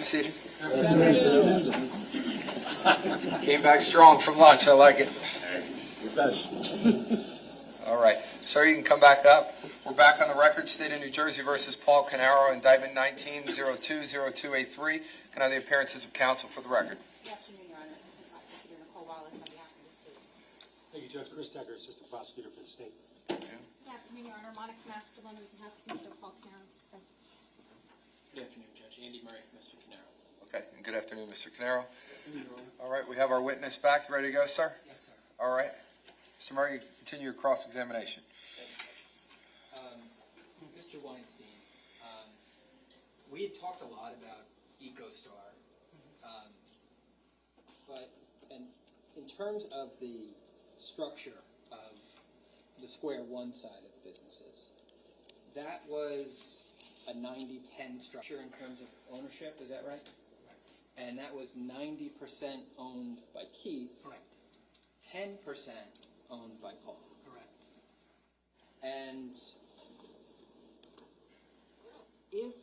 be seated. Came back strong from lunch. I like it. All right. Sir, you can come back up. We're back on the record. State of New Jersey versus Paul Caneiro, indictment 19-020283. Can I have the appearances of counsel for the record? Good afternoon, Your Honor. Assistant Prosecutor Nicole Wallace on behalf of the state. Thank you, Judge Chris Decker, Assistant Prosecutor for the state. Good afternoon, Your Honor. Monica Mastelon on behalf of Mr. Paul Caneiro, Mr. President. Good afternoon, Judge. Andy Murray for Mr. Caneiro. Okay. And good afternoon, Mr. Caneiro. All right. We have our witness back. You ready to go, sir? Yes, sir. All right. Mr. Murray, you continue your cross-examination. Mr. Weinstein, we had talked a lot about EcoStar, but in terms of the structure of the Square One side of businesses, that was a 90-10 structure in terms of ownership, is that right? Correct. And that was 90% owned by Keith, Correct. 10% owned by Paul. Correct. And if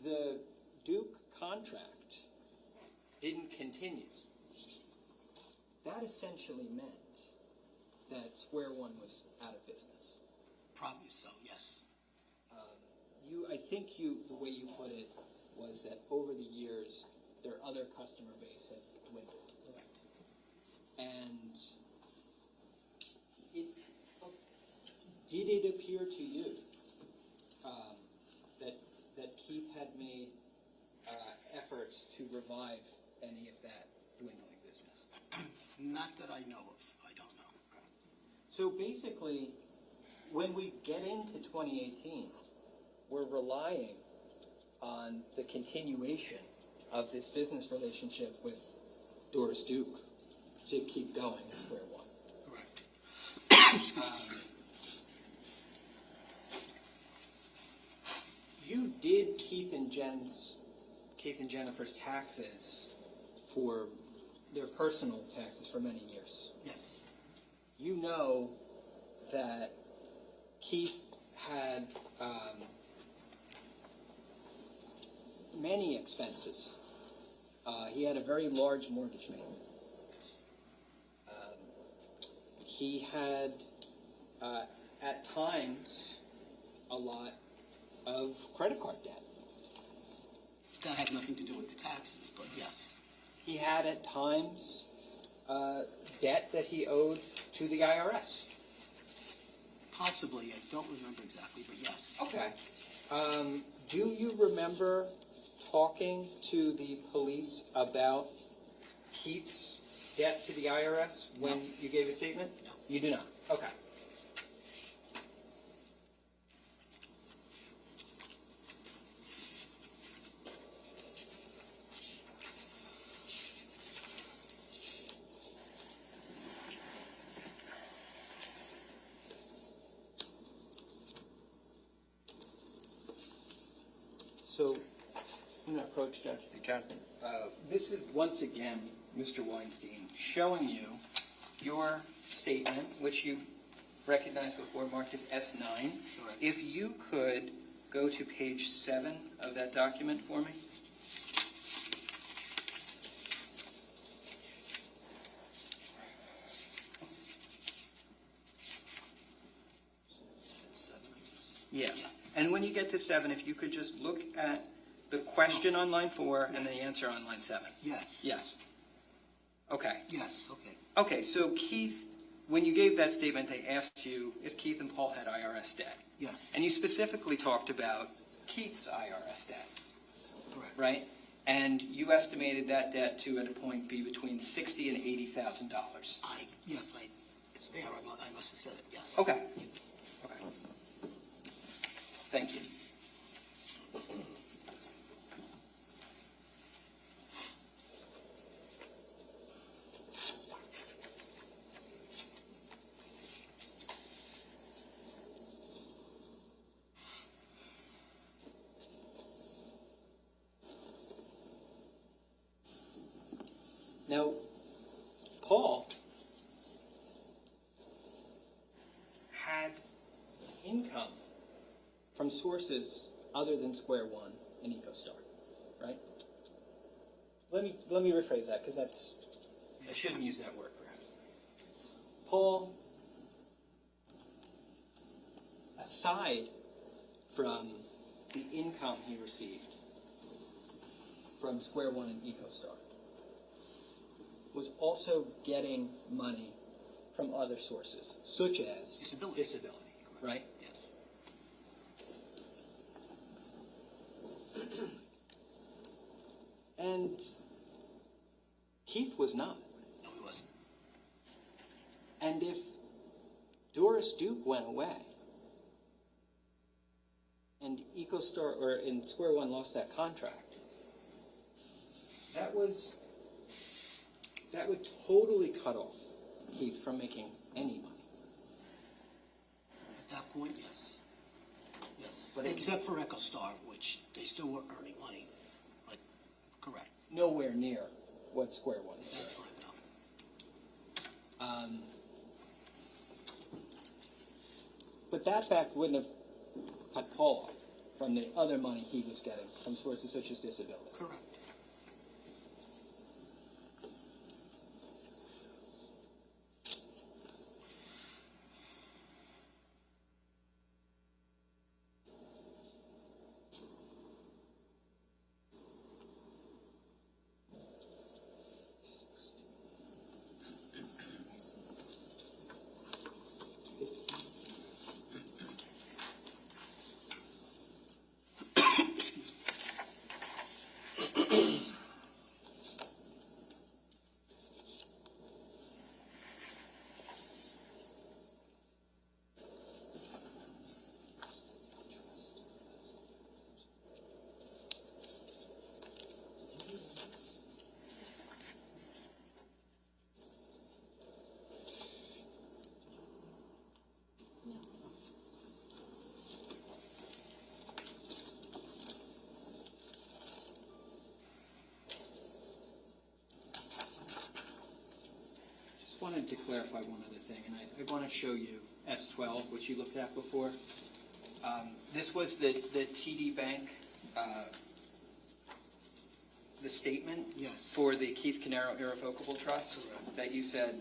the Duke contract didn't continue, that essentially meant that Square One was out of business. Probably so, yes. I think the way you put it was that over the years, their other customer base had dwindled. Correct. And did it appear to you that Keith had made efforts to revive any of that dwindling business? Not that I know of. I don't know. So basically, when we get into 2018, we're relying on the continuation of this business relationship with Doris Duke to keep going at Square One. Correct. You did Keith and Jennifer's taxes for their personal taxes for many years. Yes. You know that Keith had many expenses. He had a very large mortgage payment. He had, at times, a lot of credit card debt. That has nothing to do with the taxes, but yes. He had, at times, debt that he owed to the IRS. Possibly. I don't remember exactly, but yes. Okay. Do you remember talking to the police about Keith's debt to the IRS when you gave a statement? No. You do not? Okay. So, I'm going to approach Judge. You can. This is, once again, Mr. Weinstein, showing you your statement, which you recognized before, marked as S9. Correct. If you could go to page 7 of that document for me. Seven, I guess. Yeah. And when you get to 7, if you could just look at the question on line 4 and the answer on line 7. Yes. Yes. Okay. Yes, okay. Okay, so Keith, when you gave that statement, they asked you if Keith and Paul had IRS debt. Yes. And you specifically talked about Keith's IRS debt, Correct. right? And you estimated that debt to, at a point, be between $60,000 and $80,000. It's there. I must have said it, yes. Okay. Okay. Thank you. Now, Paul had income from sources other than Square One and EcoStar, right? let me rephrase that, because I shouldn't use that word, perhaps. Paul, aside from the income he received from Square One and EcoStar, was also getting money from other sources, such as disability, right? Yes. And Keith was not. No, he wasn't. And if Doris Duke went away, and EcoStar and Square One lost that contract, that would totally cut off Keith from making any money. At that point, yes. Yes. But except for EchoStar, which they still were earning money. But correct. Nowhere near what Square One is. That's fine now. But that fact wouldn't have cut Paul off from the other money he was getting from sources such as disability. Correct. Wanted to clarify one other thing, and I want to show you S12, which you looked at before. This was the TD Bank, the statement Yes. for the Keith Caneiro Irrevocable Trust. Correct. That you said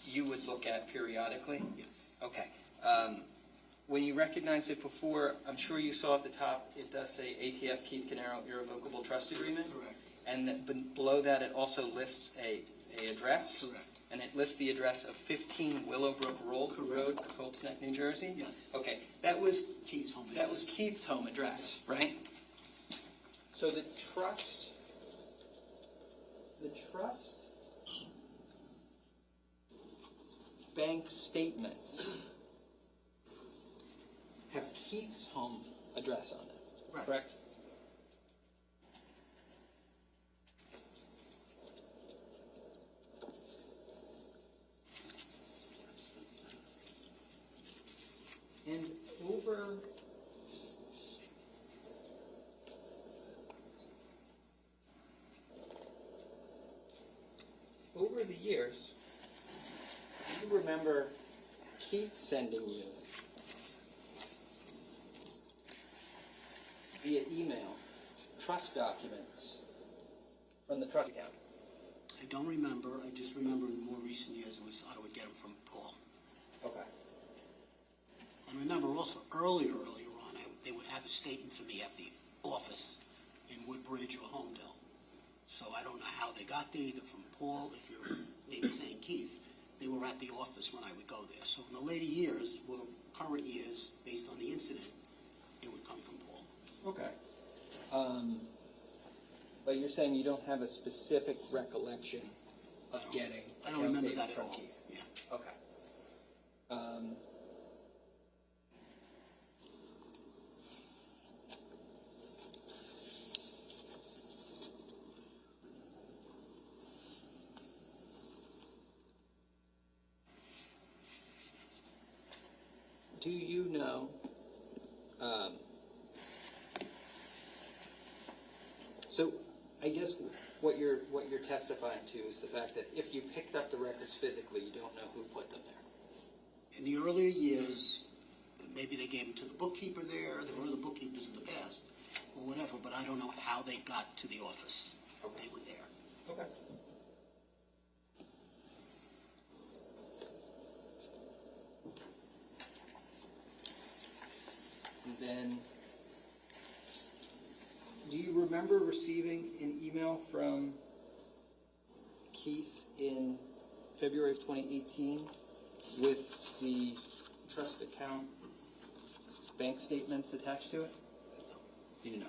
you would look at periodically. Yes. Okay. When you recognized it before, I'm sure you saw at the top, it does say ATF Keith Caneiro Irrevocable Trust Agreement. Correct. And below that, it also lists a address. Correct. And it lists the address of 15 Willowbrook Road, Colts Neck, New Jersey? Yes. Okay, that was Keith's home. that was Keith's home address, right? So the trust bank statements have Keith's home address on it, Right. correct? And over the years, you remember Keith sending you via email trust documents from the trust account. I don't remember. I just remember in more recent years I would get them from Paul. Okay. And remember also earlier on, they would have a statement for me at the office in Woodbridge or Homedale. So I don't know how they got there, either from Paul, if you're maybe saying Keith. They were at the office when I would go there. So in the later years, well, current years, based on the incident, it would come from Paul. Okay. But you're saying you don't have a specific recollection of getting I don't remember account that statements at from all. Keith? Yeah. Okay. Do you know, so I guess what you're testifying to is the fact that if you picked up the records physically, you don't know who put them there. In the earlier years, maybe they gave them to the bookkeeper there. There were other bookkeepers in the past or whatever, but I don't know how they got to the office. Okay. They were there. Okay. And then, do you remember receiving an email from Keith in February of 2018 with the trust account bank statements attached to it? You do not.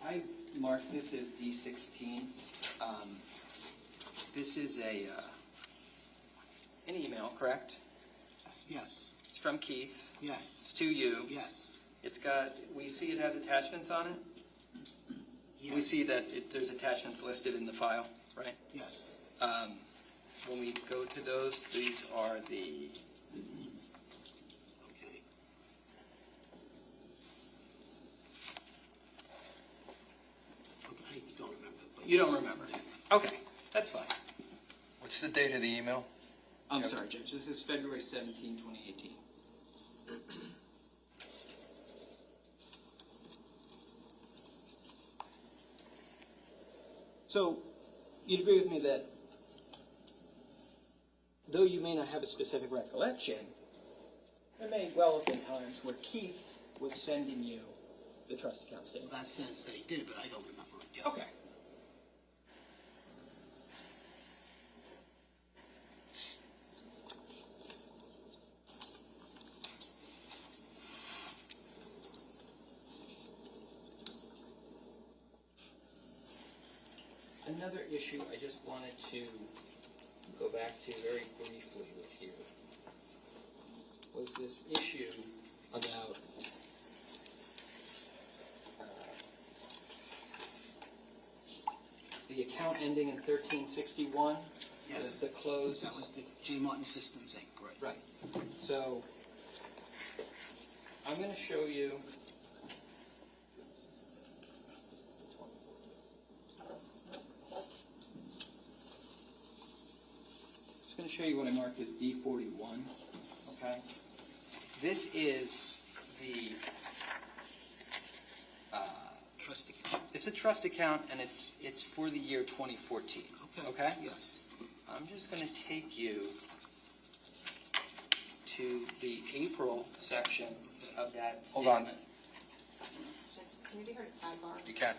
I marked this as D16. This is an email, correct? Yes. It's from Keith. Yes. It's to you. Yes. It's got, we see it has attachments on it. Yes. We see that there's attachments listed in the file, right? Yes. When we go to those, these are the, Okay. I don't remember. But you don't yes. remember. Okay, that's fine. What's the date of the email? I'm Yep. sorry, Judge. This is February 17, 2018. So, you'd agree with me that though you may not have a specific recollection, there may well have been times where Keith was sending you the trust account statement. That sense that he did, but I don't remember it. Yes. Okay. Another issue I just wanted to go back to very briefly with you was this issue about the account ending in 1361, Yes. the closed. That was the J. Martin Systems Inc., right? Right. So I'm going to show you. Just going to show you what I marked as D41. Okay. This is the. Trust account. It's a trust account, and it's for the year 2014. Okay. Okay. Yes. I'm just going to take you to the April section of that Hold statement. on. Can we be heard at sidebar? You can.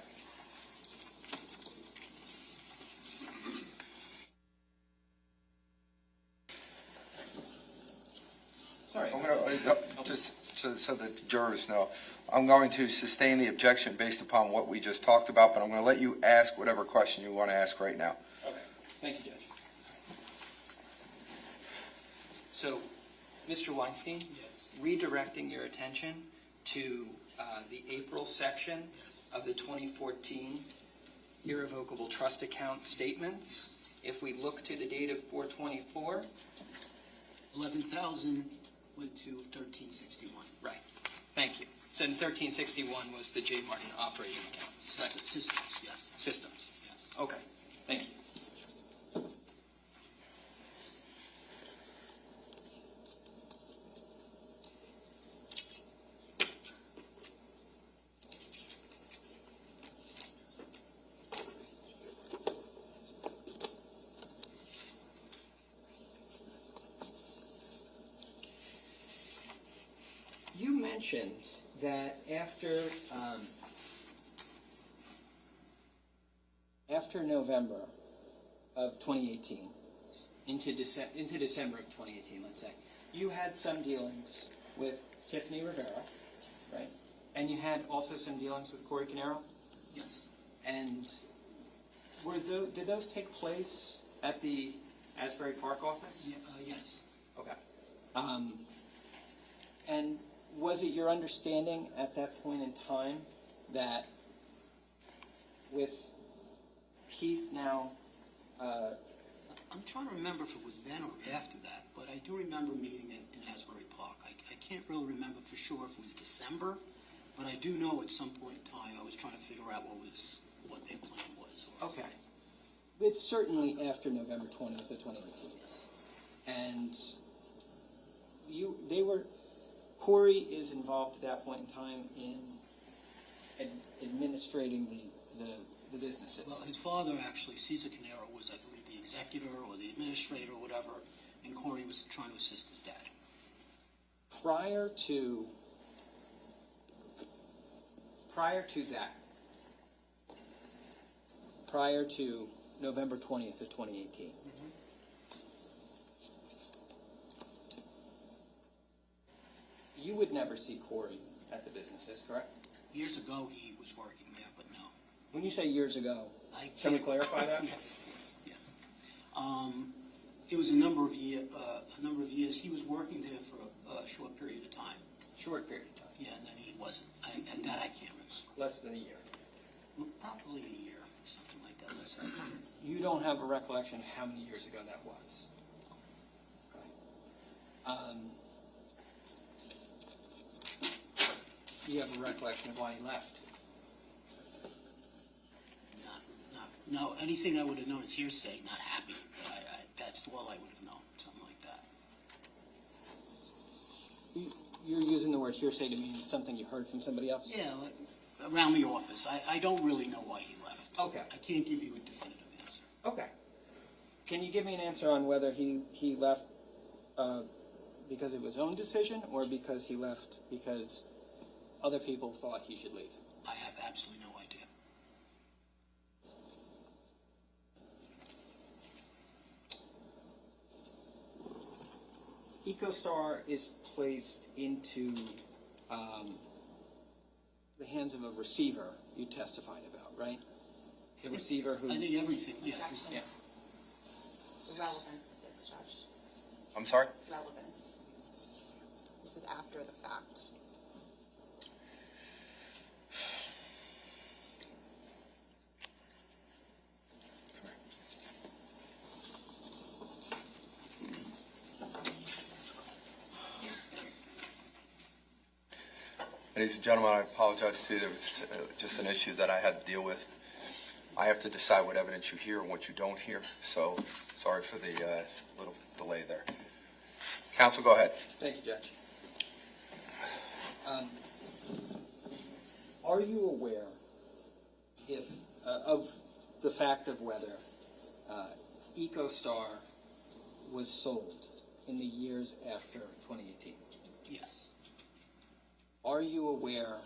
Sorry. I'm going to, just so that the jurors know, I'm going to sustain the objection based upon what we just talked about, but I'm going to let you ask whatever question you want to ask right now. Okay. Thank you, Judge. So, Mr. Weinstein, Yes. redirecting your attention to the April section of the 2014 irrevocable trust account statements. If we look to the date of 4/24, 11,000 went to 1361. right. Thank you. So, in 1361 was the J. Martin operating account. Right. Systems, yes. Systems. Yes. Okay. Thank you. You mentioned that after November of 2018, into December of 2018, let's say, you had some dealings with Tiffany Rivera, right? And you had also some dealings with Paul Caneiro? Yes. And did those take place at the Asbury Park office? Yes. Okay. And was it your understanding at that point in time that with Keith now, I'm trying to remember if it was then or after that, but I do remember meeting in Asbury Park. I can't really remember for sure if it was December, but I do know at some point in time I was trying to figure out what their plan was. okay, it's certainly after November 20th of 2018. Yes. And Corey is involved at that point in time in administrating the businesses. Well, his father actually, Cesar Caneiro, was, I believe, the executor or the administrator or whatever, and Corey was trying to assist his dad. Prior to November 20th of 2018, you would never see Corey at the businesses, correct? Years ago, he was working there, but no. When you say years ago, I can we can't- clarify that? Yes. It was a number of years. He was working there for a short period of time. Short period of time, Yeah, and then he wasn't. That I can't remember. less than a year. Probably a year, something like that. Less than You don't have a recollection of how many years ago that was? You have a recollection of why he left? No, anything I would have known is hearsay, not happy. That's all I would have known, something like that. You're using the word hearsay to mean something you heard from somebody else? Yeah, like, around the office. I don't really know why he left. Okay. I can't give you a definitive answer. Okay. Can you give me an answer on whether he left because of his own decision or because he left because other people thought he should leave? I have absolutely no idea. EcoStar is placed into the hands of a receiver you testified about, right? The receiver who... I think everything, yeah. Yeah. The relevance of this, Judge. I'm sorry? Relevance. This is after the fact. Ladies and gentlemen, I apologize too. There was just an issue that I had to deal with. I have to decide what evidence you hear and what you don't hear, so sorry for the little delay there. Counsel, go ahead. Thank you, Judge. Are you aware of the fact of whether EcoStar was sold in the years after 2018? Yes. Are you aware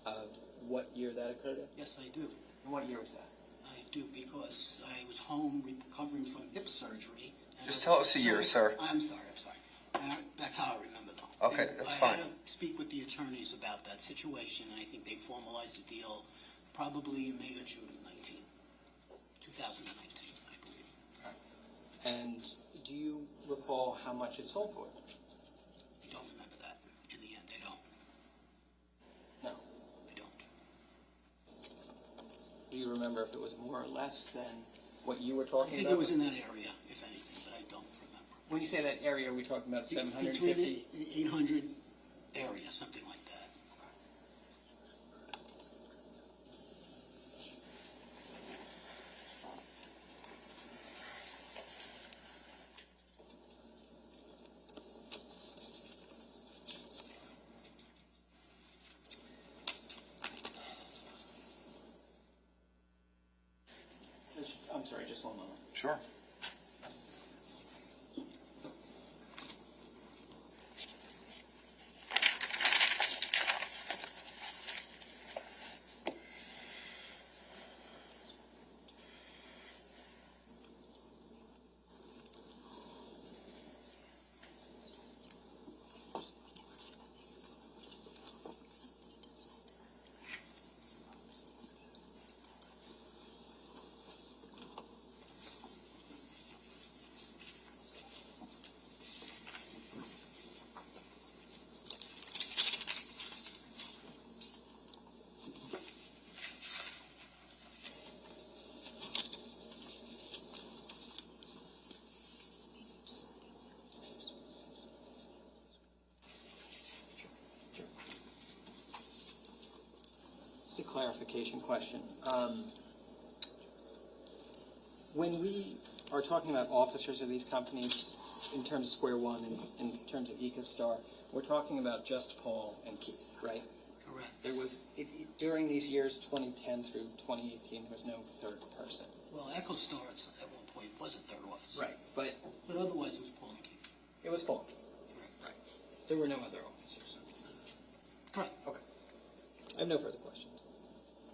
of what year that occurred in? Yes, I do. And what year was that? I do, because I was home recovering from hip surgery. and Just I- tell us a year, sir. I'm sorry. That's how I remember, though. Okay, And that's I fine. had to speak with the attorneys about that situation, and I think they formalized the deal probably in May or June of 2019, I believe. And do you recall how much it sold for? I don't remember that. In the end, I don't. No. I don't. Do you remember if it was more or less than what you were I talking think about? it was in that area, if anything, but I don't remember. When you say that area, are we talking about Between 750? the 800 area, something like that. I'm sorry, just one moment. Sure. clarification question. When we are talking about officers of these companies, in terms of Square One and in terms of EcoStar, we're talking about just Paul and Keith, right? Correct. There was, during these years, 2010 through 2018, there was no third person. Well, EchoStar at one point was a third officer. But But otherwise, it was Paul and Keith. it was Paul. Correct. Right. There were no other officers. Correct. Okay. I have no further questions.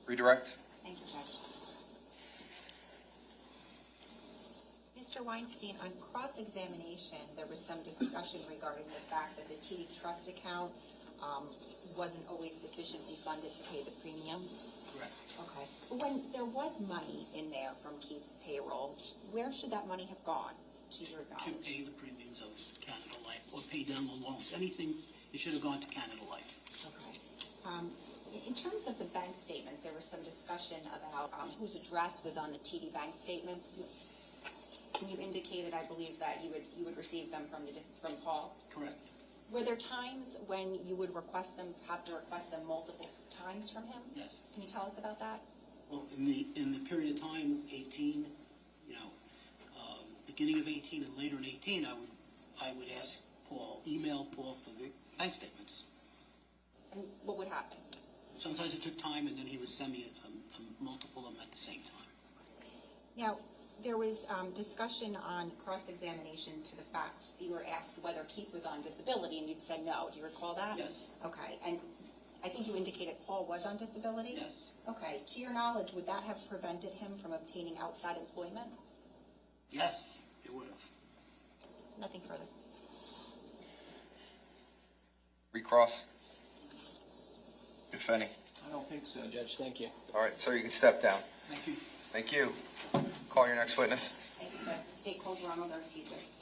Redirect? Thank you, Judge. Mr. Weinstein, on cross-examination, there was some discussion regarding the fact that the TD Trust account wasn't always sufficiently funded to pay the premiums. Correct. Okay. But when there was money in there from Keith's payroll, where should that money have gone, to your To knowledge? pay the premiums of Canada Life or pay down the loans. Anything, it should have gone to Canada Life. Okay. In terms of the bank statements, there was some discussion about whose address was on the TD bank statements. You indicated, I believe, that you would receive them from Paul. Correct. Were there times when you would have to request them multiple times from him? Yes. Can you tell us about that? Well, in the period of time, 18, beginning of 18 and later in 18, I would ask Paul, email Paul for the bank statements. And what would happen? Sometimes it took time, and then he would send me a multiple of them at the same time. Now, there was discussion on cross-examination to the fact you were asked whether Keith was on disability, and you'd said no. Do you recall that? Yes. Okay, and I think you indicated Paul was on disability? Yes. Okay, to your knowledge, would that have prevented him from obtaining outside employment? Yes, it would have. Nothing further. Recross? If any. I don't think so, Judge. Thank you. All right, sir, you can step down. Thank you. Thank you. Call your next witness. Thank you, Judge. The state calls Ronald Artigas.